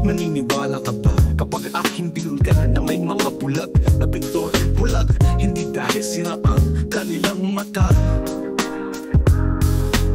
Maniniwala ka ba kapag aking binulgan na may mga bulag na pintor? Bulag, hindi dahil sira ang kanilang mata,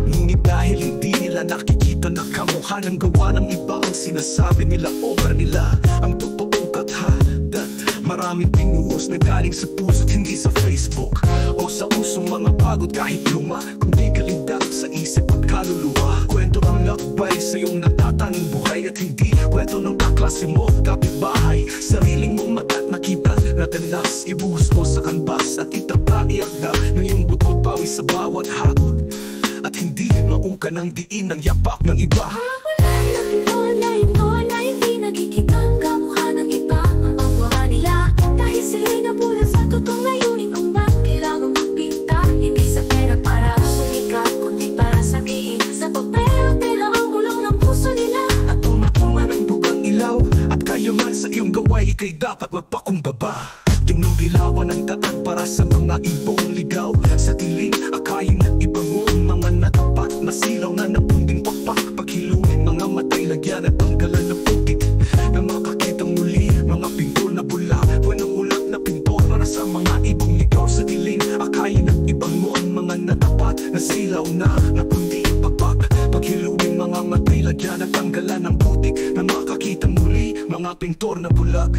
ngunit dahil hindi nila nakikita na kamukha ng gawa ng iba ang sinasabi nila over nila ang totoong kathadat. Maraming pinuhos na galing sa puso't hindi sa Facebook o sa usong mga pagod kahit luma, kundi kalindag sa isip at kaluluwa. Kwento ang lakbay sa iyong natatanging buhay at hindi kwento ng kaklase mo, kapitbahay. Sariling mong mata't nakita na danas ibuhos mo sa kanbas at itapa iagda ng iyong butot pawis sa bawat hagod at hindi maungka ng diin ng yapak ng iba. Sa iyong gaway, ika'y dapat magpakumbaba. Tingnan dilawan ng daan para sa mga ibong ligaw. Sa dilim, akayin at ibango mga natapat na silaw na napunding pakpak. Paghilungin mga matay, lagyan at tanggalan ng putik na makakitang muli mga pintor na bula. Buwanang ulap na pintor para sa mga ibong ligaw. Sa dilim, akayin at ibango ang mga natapat na silaw na napunding pakpak. Paghilungin mga matay, lagyan at tanggalan ng putik na makakitang muli mga pintor na bulag.